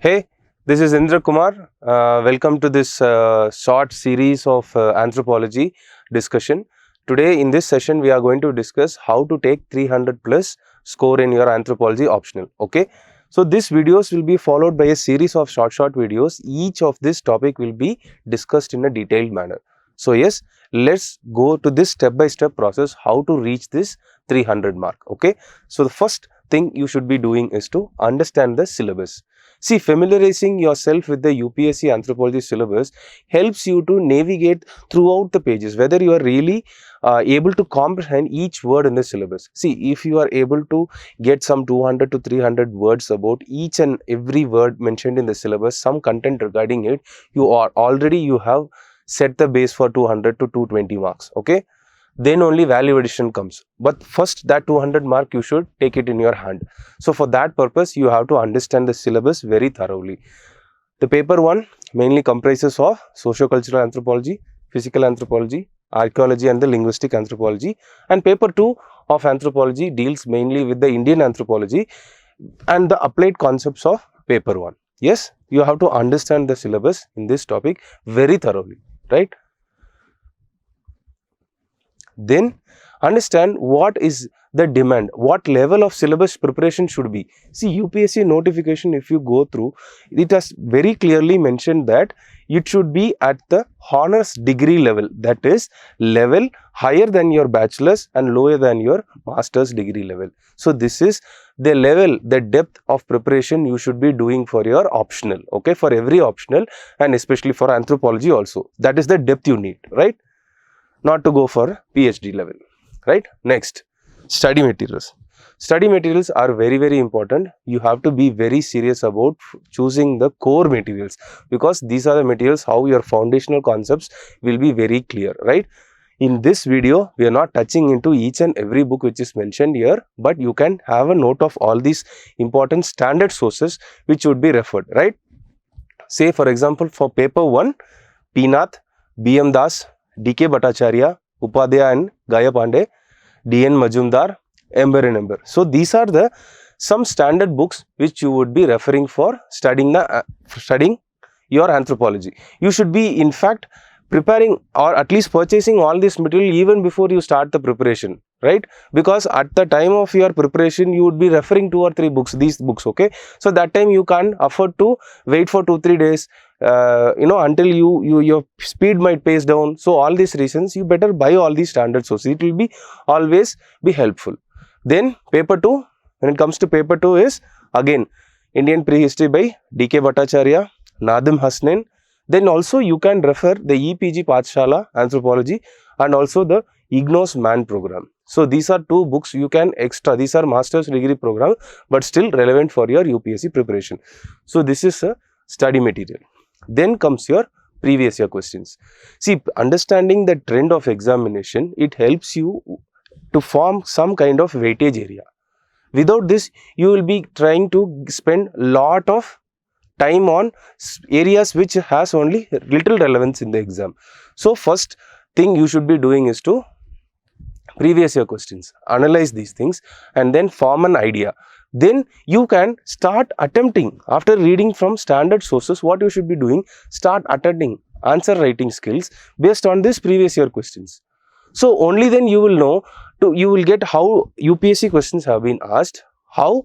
Hey, this is Indra Kumar. Welcome to this short series of anthropology discussion. Today in this session we are going to discuss how to take 300 plus score in your anthropology optional. Okay. So this videos will be followed by a series of short videos. Each of this topic will be discussed in a detailed manner. So yes, let's go to this step by step process how to reach this 300 mark. Okay. So the first thing you should be doing is to understand the syllabus. See, familiarizing yourself with the UPSC anthropology syllabus helps you to navigate throughout the pages, whether you are really able to comprehend each word in the syllabus. See, if you are able to get some 200 to 300 words about each and every word mentioned in the syllabus, some content regarding it, you have set the base for 200 to 220 marks. Okay. Then only value addition comes. But first that 200 mark you should take it in your hand. So for that purpose you have to understand the syllabus very thoroughly. The paper 1 mainly comprises of socio-cultural anthropology, physical anthropology, archaeology and the linguistic anthropology, and paper 2 of anthropology deals mainly with the Indian anthropology and the applied concepts of paper 1. Yes, you have to understand the syllabus in this topic very thoroughly, right? Then understand what is the demand, what level of syllabus preparation should be. See, UPSC notification, if you go through, it has very clearly mentioned that it should be at the honors degree level, that is level higher than your bachelor's and lower than your master's degree level. So this is the level, the depth of preparation you should be doing for your optional, okay, for every optional and especially for anthropology also. That is the depth you need, right? Not to go for PhD level, right? Next, study materials. Study materials are very important. You have to be very serious about choosing the core materials, because these are the materials how your foundational concepts will be very clear, right? In this video, we are not touching into each and every book which is mentioned here, but you can have a note of all these important standard sources which would be referred, right? Say for example, for paper 1, P. Nath, B. M. Das, D.K. Bhattacharya, Upadhyaya and Gaya Pandey, D.N. Majumdar, Ember and Ember. So these are the some standard books which you would be referring for studying your anthropology. You should be in fact preparing or at least purchasing all this material even before you start the preparation, right? Because at the time of your preparation you would be referring 2 or 3 books, these books, okay? So that time you can't afford to wait for 2-3 days until your speed might pace down. So all these reasons you better buy all these standard sources. It will be always be helpful. Then paper 2, when it comes to paper 2 is again Indian prehistory by D.K. Bhattacharya, Nadim Hasnain. Then also you can refer the EPG Pathshala anthropology and also the IGNOS MAN program. So these are 2 books you can extra. These are master's degree program but still relevant for your UPSC preparation. So this is a study material. Then comes your previous year questions. See, understanding the trend of examination, it helps you to form some kind of weightage area. Without this, you will be trying to spend lot of time on areas which has only little relevance in the exam. So first thing you should be doing is to previous year questions, analyze these things and then form an idea. Then you can start attempting, after reading from standard sources, what you should be doing, start attempting answer writing skills based on this previous year questions. So only then you will know, you will get how UPSC questions have been asked, how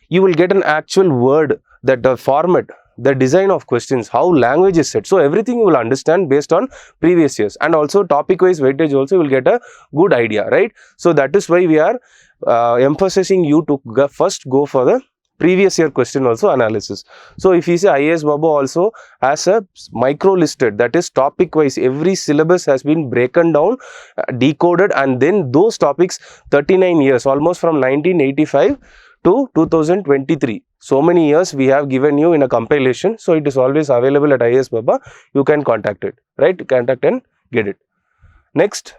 you will get an actual word, that the format, the design of questions, how language is set. So everything you will understand based on previous years, and also topic wise weightage also will get a good idea, right? So that is why we are emphasizing you to first go for the previous year question also analysis. So if you say IAS Babu also has a micro listed, that is topic wise, every syllabus has been broken down, decoded, and then those topics 39 years, almost from 1985 to 2023. So many years we have given you in a compilation. So it is always available at IAS Baba. You can contact it, right? Contact and get it. Next,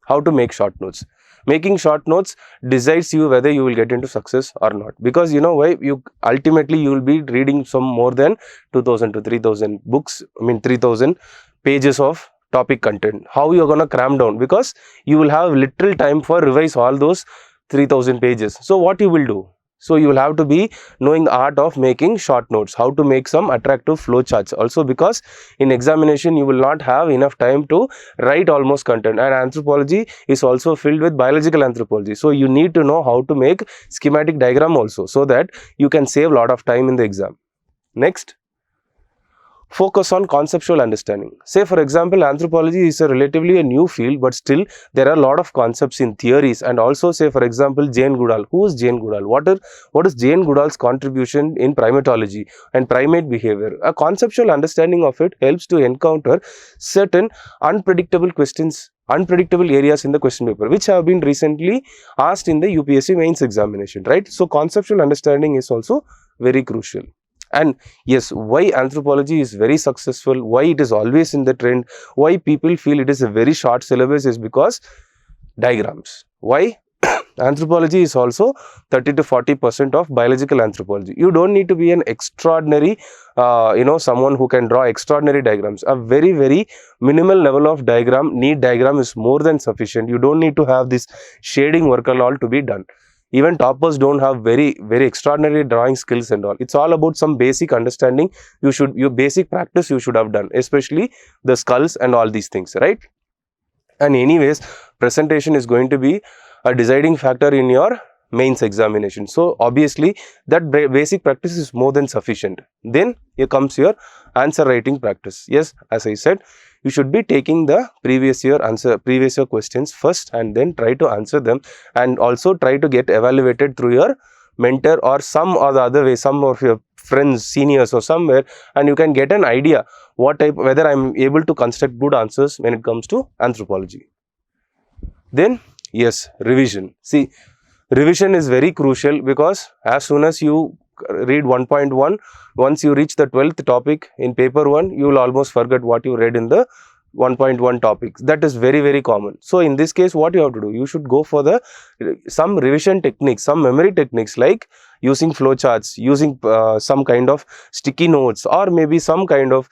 how to make short notes. Making short notes decides you whether you will get into success or not. Because you know why? You ultimately you will be reading some more than 2000 to 3000 books, 3000 pages of topic content. How you are going to cram down? Because you will have little time for revise all those 3000 pages. So what you will do? So you will have to be knowing the art of making short notes, how to make some attractive flow charts also, because in examination you will not have enough time to write almost content, and anthropology is also filled with biological anthropology. So you need to know how to make schematic diagram also, so that you can save a lot of time in the exam. Next, focus on conceptual understanding. Say for example, anthropology is a relatively a new field, but still there are a lot of concepts in theories. And also say for example, Jane Goodall. Who is Jane Goodall? What is Jane Goodall's contribution in primatology and primate behavior? A conceptual understanding of it helps to encounter certain unpredictable questions, unpredictable areas in the question paper, which have been recently asked in the UPSC mains examination, right? So conceptual understanding is also very crucial. And yes, why anthropology is very successful, why it is always in the trend, why people feel it is a very short syllabus is because diagrams. Why? Anthropology is also 30 to 40% of biological anthropology. You don't need to be an extraordinary, someone who can draw extraordinary diagrams. A very, very minimal level of neat diagram is more than sufficient. You don't need to have this shading work and all to be done. Even toppers don't have very, very extraordinary drawing skills and all. It's all about some basic understanding. Your basic practice you should have done, especially the skulls and all these things, right? And anyways, presentation is going to be a deciding factor in your mains examination. So obviously that basic practice is more than sufficient. Then here comes your answer writing practice. Yes, as I said, you should be taking the previous year questions first and then try to answer them, and also try to get evaluated through your mentor or some or the other way, some of your friends, seniors or somewhere, and you can get an idea whether I'm able to construct good answers when it comes to anthropology. Then yes, revision. See, revision is very crucial, because as soon as you read 1.1, once you reach the 12th topic in paper 1, you will almost forget what you read in the 1.1 topics. That is very, very common. So in this case, what you have to do, you should go for some revision techniques, some memory techniques, like using flowcharts, using some kind of sticky notes, or maybe some kind of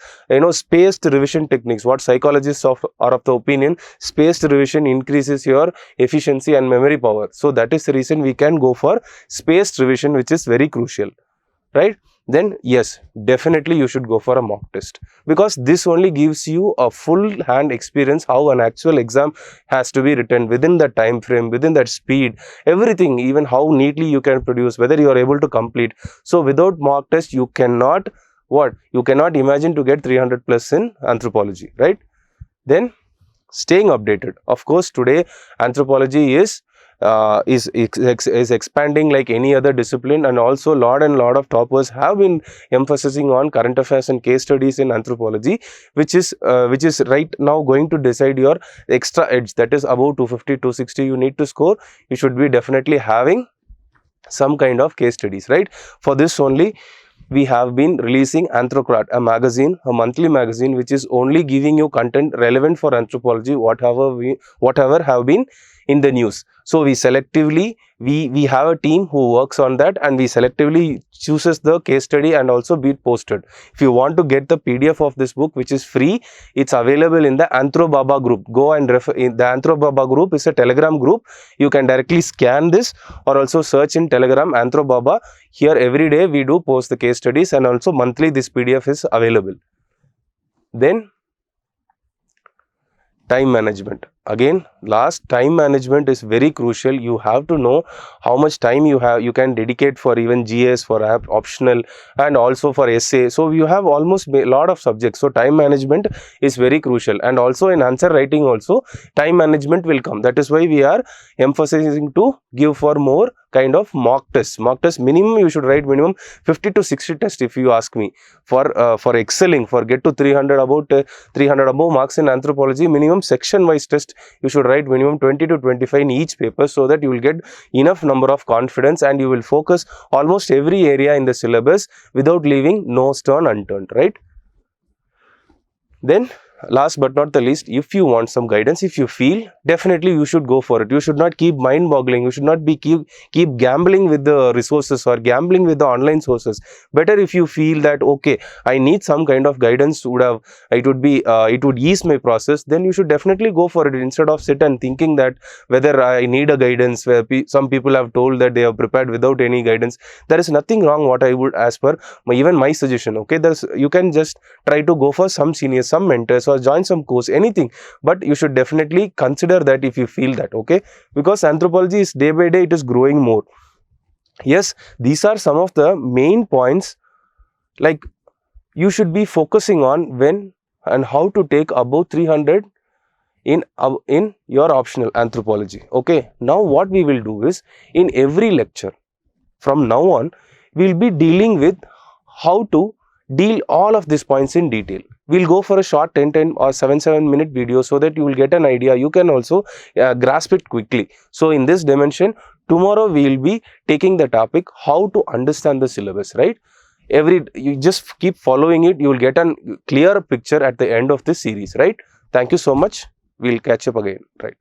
spaced revision techniques. What psychologists are of the opinion, spaced revision increases your efficiency and memory power. So that is the reason we can go for spaced revision, which is very crucial, right? Then yes, definitely you should go for a mock test, because this only gives you a full hand experience how an actual exam has to be written, within that time frame, within that speed, everything, even how neatly you can produce, whether you are able to complete. So without mock test, you cannot imagine to get 300 plus in anthropology, right? Then staying updated. Of course, today anthropology is expanding like any other discipline, and also lot of toppers have been emphasizing on current affairs and case studies in anthropology, which is right now going to decide your extra edge. That is above 250, 260 you need to score. You should be definitely having some kind of case studies, right? For this only, we have been releasing Anthrocrat, a magazine, a monthly magazine, which is only giving you content relevant for anthropology, whatever have been in the news. So we selectively, we have a team who works on that, and we selectively chooses the case study and also be posted. If you want to get the PDF of this book, which is free, it's available in the Anthro Baba group. Go and refer. The Anthro Baba group is a Telegram group. You can directly scan this, or also search in Telegram Anthro Baba. Here every day we do post the case studies, and also monthly this PDF is available. Then time management. Again, time management is very crucial. You have to know how much time you can dedicate for even GS, for optional, and also for essay. So you have almost a lot of subjects. So time management is very crucial, and also in answer writing also time management will come. That is why we are emphasizing to give for more kind of mock tests. Mock test minimum you should write minimum 50 to 60 tests, if you ask me, for excelling, for get to 300 above marks in anthropology. Minimum section wise test you should write minimum 20 to 25 in each paper, so that you will get enough number of confidence, and you will focus almost every area in the syllabus without leaving no stone unturned, right? Then last but not the least, if you want some guidance, if you feel, definitely you should go for it. You should not keep mind boggling. You should not be keep gambling with the resources or gambling with the online sources. Better if you feel that, okay, I need some kind of guidance, it would ease my process, then you should definitely go for it, instead of sit and thinking that whether I need a guidance, where some people have told that they are prepared without any guidance. There is nothing wrong, what I would, as per even my suggestion, okay, you can just try to go for some seniors, some mentors, or join some course, anything, but you should definitely consider that if you feel that, okay, because anthropology is day by day, it is growing more. Yes, these are some of the main points like you should be focusing on when and how to take above 300 in your optional anthropology. Okay, now what we will do is, in every lecture from now on, we will be dealing with how to deal all of these points in detail. We'll go for a short 10 or 7 minute video, so that you will get an idea. You can also grasp it quickly. So in this dimension, tomorrow we will be taking the topic how to understand the syllabus, right? You just keep following it, you will get a clear picture at the end of this series, right? Thank you so much. We'll catch up again, right?